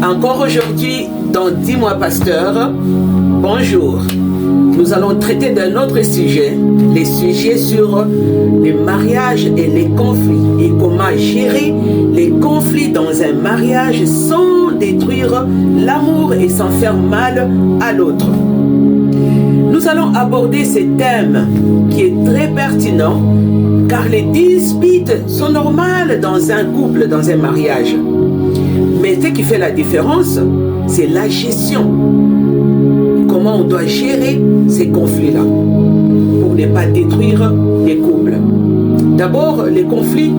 Encore aujourd'hui, dans Dis-moi Pasteur, bonjour. Nous allons traiter d'un autre sujet, les sujets sur les mariages et les conflits et comment gérer les conflits dans un mariage sans détruire l'amour et sans faire mal à l'autre. Nous allons aborder ce thème qui est très pertinent car les disputes sont normales dans un couple, dans un mariage. Mais ce qui fait la différence, c'est la gestion. Comment on doit gérer ces conflits-là pour ne pas détruire les couples. D'abord, les conflits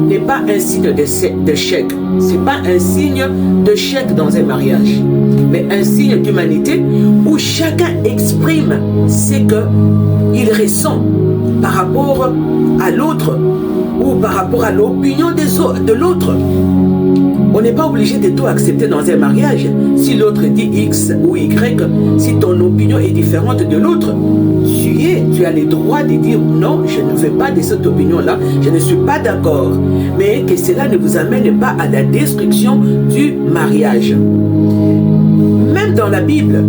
n'est pas un signe d'échec. Ce n'est pas un signe d'échec dans un mariage, mais un signe d'humanité où chacun exprime ce qu'il ressent par rapport à l'autre ou par rapport à l'opinion de l'autre. On n'est pas obligé de tout accepter dans un mariage. Si l'autre dit X ou Y, si ton opinion est différente de l'autre, tu as le droit de dire non, je ne veux pas de cette opinion-là, je ne suis pas d'accord. Mais que cela ne vous amène pas à la destruction du mariage. Même dans la Bible,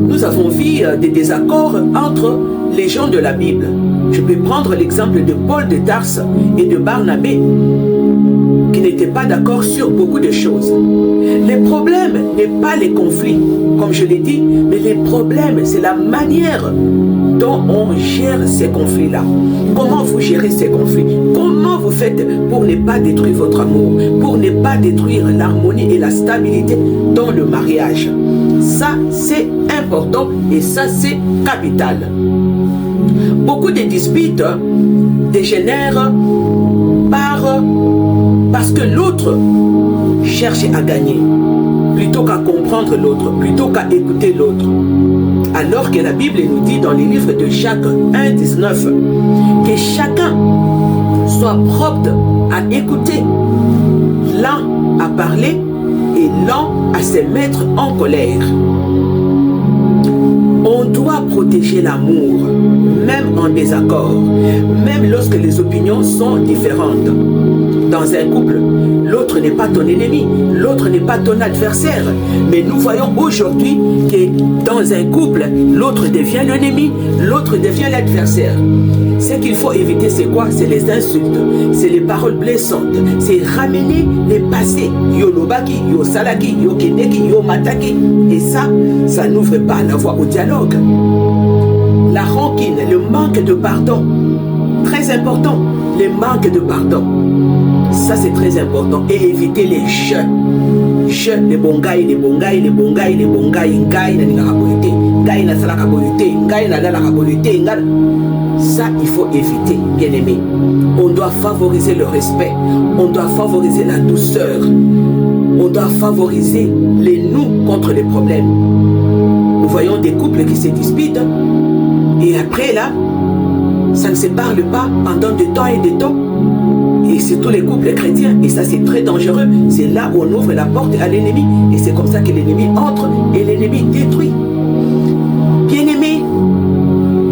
nous avons vu des désaccords entre les gens de la Bible. Je peux prendre l'exemple de Paul de Tarse et de Barnabé, qui n'étaient pas d'accord sur beaucoup de choses. Le problème n'est pas les conflits, comme je l'ai dit, mais les problèmes, c'est la manière dont on gère ces conflits-là. Comment vous gérez ces conflits? Comment vous faites pour ne pas détruire votre amour, pour ne pas détruire l'harmonie et la stabilité dans le mariage? Ça, c'est important et ça, c'est capital. Beaucoup de disputes dégénèrent parce que l'autre cherche à gagner, plutôt qu'à comprendre l'autre, plutôt qu'à écouter l'autre. Alors que la Bible nous dit dans les livres de Jacques 1,19 que chacun soit propre à écouter, l'un à parler et l'un à se mettre en colère. On doit protéger l'amour, même en désaccord, même lorsque les opinions sont différentes. Dans un couple, l'autre n'est pas ton ennemi, l'autre n'est pas ton adversaire. Mais nous voyons aujourd'hui que dans un couple, l'autre devient l'ennemi, l'autre devient l'adversaire. Ce qu'il faut éviter, c'est quoi? C'est les insultes, c'est les paroles blessantes, c'est ramener les passés. Yo lobaki, yo salaki, yo keneki, yo mataki. Et ça n'ouvre pas la voie au dialogue. La rancune, le manque de pardon, très important, le manque de pardon. Ça c'est très important. Et éviter les je, les bongaï, les bongaï, les bongaï, les bongaï, ngaï na ningarabolité, ngaï na salakabolité, ngaï na lalakabolité, ngaï. Ça il faut éviter, bien aimé. On doit favoriser le respect, on doit favoriser la douceur, on doit favoriser les nous contre les problèmes. Nous voyons des couples qui se disputent et après là, ça ne se parle pas pendant de temps et de temps. Et surtout les couples chrétiens, et ça c'est très dangereux. C'est là où on ouvre la porte à l'ennemi, et c'est comme ça que l'ennemi entre et l'ennemi détruit. Bien-aimé,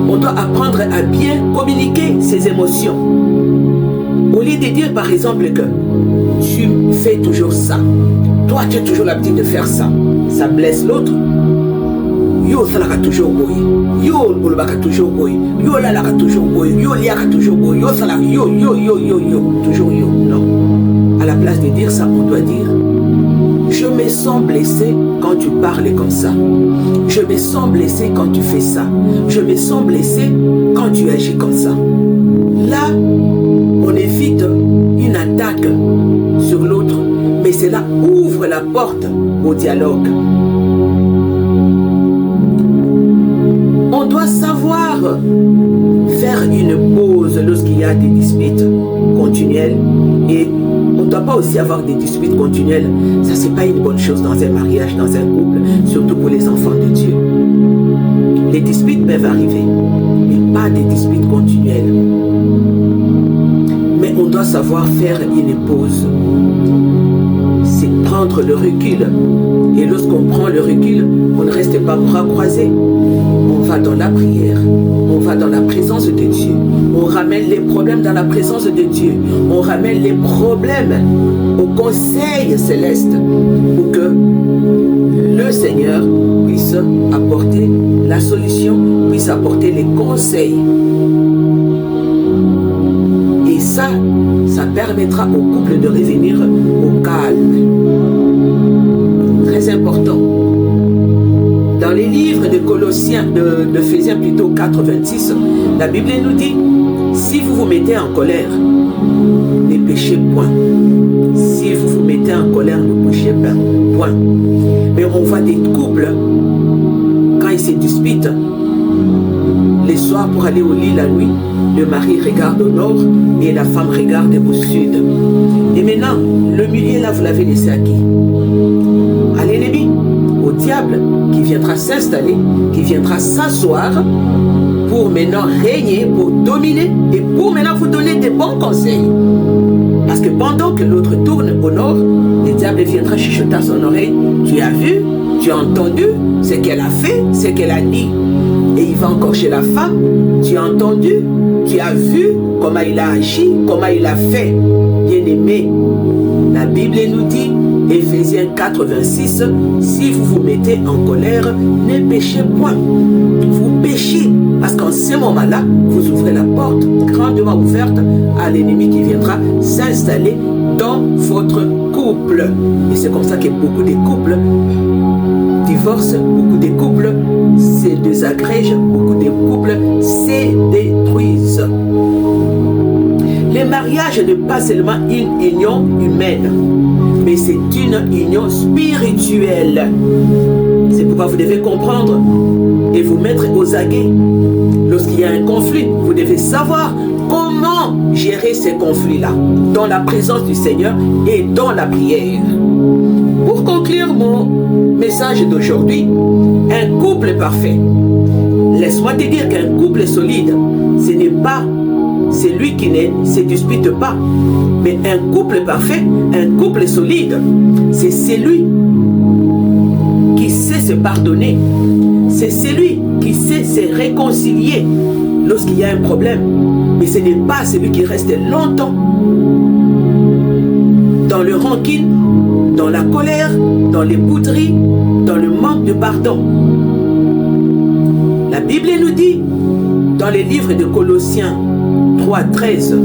on doit apprendre à bien communiquer ses émotions. Au lieu de dire par exemple que tu fais toujours ça, toi tu as toujours l'habitude de faire ça, ça blesse l'autre. Yo salaka toujours boy, yo olbaka toujours boy, yo lalaka toujours boy, yo liaka toujours boy, yo salaka yo, toujours yo. Non. À la place de dire ça, on doit dire je me sens blessé quand tu parles comme ça. Je me sens blessé quand tu fais ça. Je me sens blessé quand tu agis comme ça. Là, on évite une attaque sur l'autre, mais cela ouvre la porte au dialogue. On doit savoir faire une pause lorsqu'il y a des disputes continuelles et on ne doit pas aussi avoir des disputes continuelles. Ça, c'est pas une bonne chose dans un mariage, dans un couple, surtout pour les enfants de Dieu. Les disputes peuvent arriver, mais pas des disputes continuelles. Mais on doit savoir faire une pause. C'est prendre prendre le recul. Et lorsqu'on prend le recul, on ne reste pas bras croisés. On va dans la prière, on va dans la présence de Dieu. On ramène les problèmes dans la présence de Dieu. On ramène les problèmes au conseil céleste pour que le Seigneur puisse apporter la solution, puisse apporter les conseils. Et ça permettra au couple de revenir au calme. Très important. Dans les livres de Colossiens, de Éphésiens plutôt 4, 26, la Bible nous dit, si vous vous mettez en colère, ne péchez point. Si vous vous mettez en colère, ne péchez pas. Point. Mais on voit des couples, quand ils se disputent, les soirs pour aller au lit la nuit, le mari regarde au nord et la femme regarde au sud. Et maintenant, le milieu là, vous l'avez laissé à qui? À l'ennemi, au diable, qui viendra s'installer, qui viendra s'asseoir pour maintenant régner, pour dominer et pour maintenant vous donner des bons conseils. Parce que pendant que l'autre tourne au nord, le diable viendra chuchoter à son oreille. Tu as vu, tu as entendu ce qu'elle a fait, ce qu'elle a dit. Et il va encore chez la femme. Tu as entendu, tu as vu comment il a agi, comment il a fait. Bien-aimé, la Bible nous dit, Éphésiens 4, 26, si vous vous mettez en colère, ne péchez point. Vous péchez, parce qu'en ce moment-là, vous ouvrez la porte grandement ouverte à l'ennemi qui viendra s'installer dans votre couple. Et c'est comme ça que beaucoup de couples divorcent, beaucoup de couples se désagrègent, beaucoup de couples se détruisent. Le mariage n'est pas seulement une union humaine, mais c'est une union spirituelle. C'est pourquoi vous devez comprendre et vous mettre aux aguets. Lorsqu'il y a un conflit, vous devez savoir comment gérer ces conflits-là dans la présence du Seigneur et dans la prière. Pour conclure mon message d'aujourd'hui, un couple parfait. Laisse-moi te dire qu'un couple solide, ce n'est pas celui qui ne se dispute pas. Mais un couple parfait, un couple solide, c'est celui qui sait se pardonner. C'est celui qui sait se réconcilier lorsqu'il y a un problème. Mais ce n'est pas celui qui reste longtemps dans le rancune, dans la colère, dans les bouderies, dans le manque de pardon. La Bible nous dit, dans les livres de Colossiens 3, 13,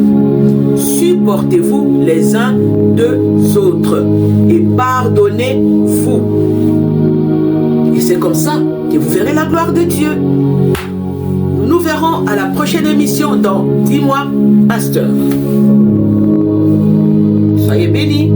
supportez-vous les uns des autres et pardonnez-vous. Et c'est comme ça que vous verrez la gloire de Dieu. Nous nous verrons à la prochaine émission dans 10 mois, Pasteur. Soyez bénis.